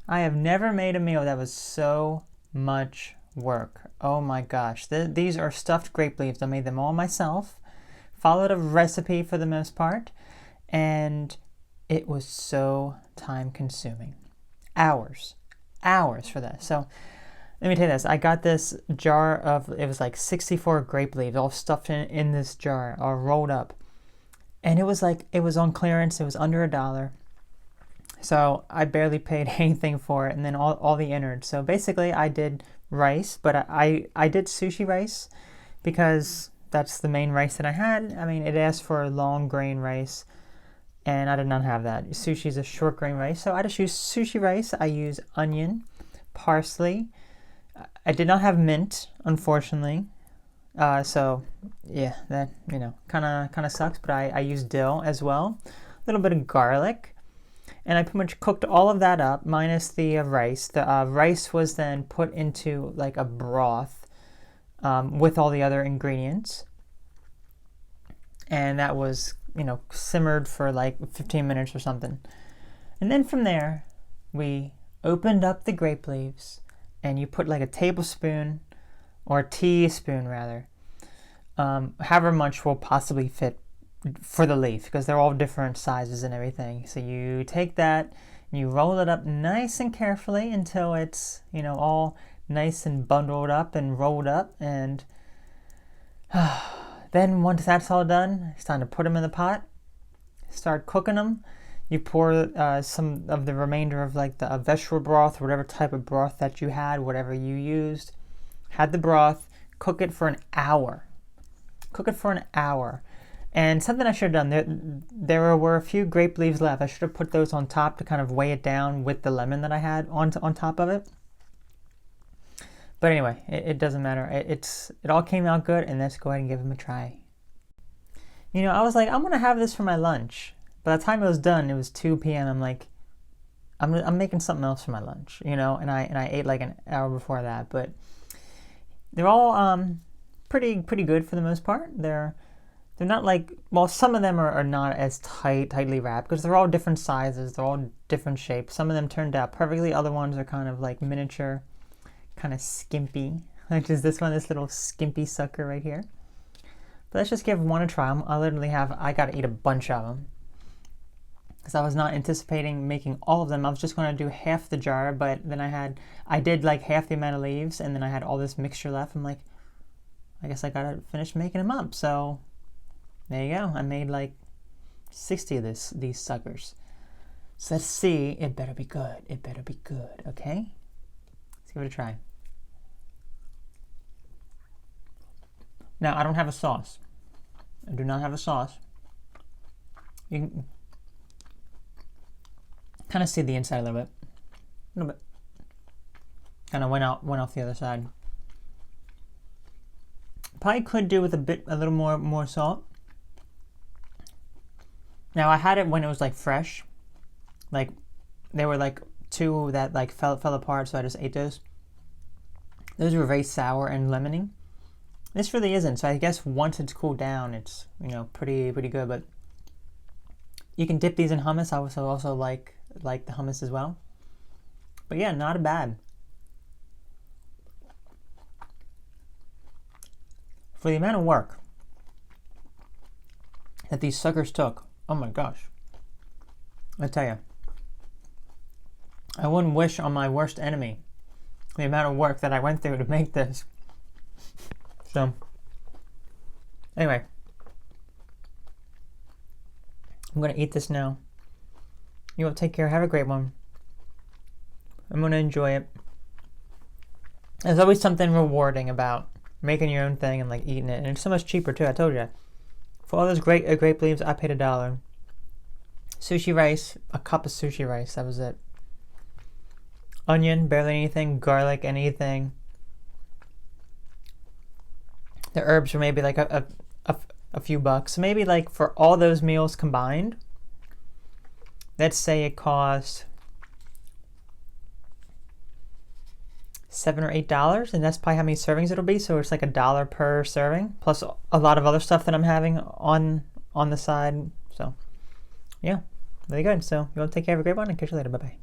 I have never made a meal that was so much work. Oh my gosh. These are stuffed grape leaves. I made them all myself. Followed a recipe for the most part. And it was so time consuming. Hours. Hours for this. So let me tell you this. I got this jar of, it was like 64 grape leaves all stuffed in this jar, all rolled up. And it was on clearance. It was under $1. So I barely paid anything for it. And then all the innards. So basically I did rice, but I did sushi rice because that's the main rice that I had. I mean, it asked for long grain rice, and I did not have that. Sushi is a short grain rice, so I just used sushi rice. I used onion, parsley. I did not have mint, unfortunately. So yeah, that kind of sucks. But I used dill as well, a little bit of garlic, and I pretty much cooked all of that up minus the rice. The rice was then put into like a broth with all the other ingredients, and that was simmered for like 15 minutes or something. And then from there we opened up the grape leaves, and you put like a tablespoon or a teaspoon rather, however much will possibly fit for the leaf, because they're all different sizes and everything. So you take that and you roll it up nice and carefully until it's all nice and bundled up and rolled up. And then once that's all done, it's time to put them in the pot, start cooking them. You pour some of the remainder of like the vegetable broth, whatever type of broth that you had, whatever you used, had the broth, cook it for an hour. And something I should have done, there were a few grape leaves left. I should have put those on top to kind of weigh it down with the lemon that I had on top of it. But anyway, it doesn't matter. It all came out good, and let's go ahead and give them a try. I was like, I'm gonna have this for my lunch. By the time it was done, it was 2 p.m. I'm like, I'm making something else for my lunch, and I ate like an hour before that. But they're all pretty good for the most part. They're not like, well, some of them are not as tightly wrapped because they're all different sizes. They're all different shapes. Some of them turned out perfectly. Other ones are kind of like miniature, kind of skimpy, which is this little skimpy sucker right here. But let's just give one a try. I gotta eat a bunch of them because I was not anticipating making all of them. I was just going to do half the jar, but then I did like half the amount of leaves, and then I had all this mixture left. I'm like, I guess I gotta finish making them up. So there you go. I made like 60 of these suckers. So let's see. It better be good. Okay? Let's give it a try. Now, I don't have a sauce. I do not have a sauce. You can kind of see the inside a little bit. Kind of went off the other side. Probably could do with a little more salt. Now, I had it when it was like fresh. Like there were like 2 that like fell apart, so I just ate those. Those were very sour and lemony. This really isn't. So I guess once it's cooled down, it's pretty good. But you can dip these in hummus. I also like the hummus as well. But yeah, not bad. For the amount of work that these suckers took, oh my gosh. I tell you, I wouldn't wish on my worst enemy the amount of work that I went through to make this. So, anyway, I'm going to eat this now. You all take care. Have a great one. I'm going to enjoy it. There's always something rewarding about making your own thing and like eating it. And it's so much cheaper too. I told you. For all those grape leaves, I paid $1. Sushi rice, a cup of sushi rice. That was it. Onion, barely anything. Garlic, anything. The herbs were maybe like a few bucks. Maybe like for all those meals combined, let's say it cost $7 or $8, and that's probably how many servings it'll be. So it's like $1 per serving, plus a lot of other stuff that I'm having on the side. So yeah, very good. So you want to take care of a great one, and catch you later. Bye bye.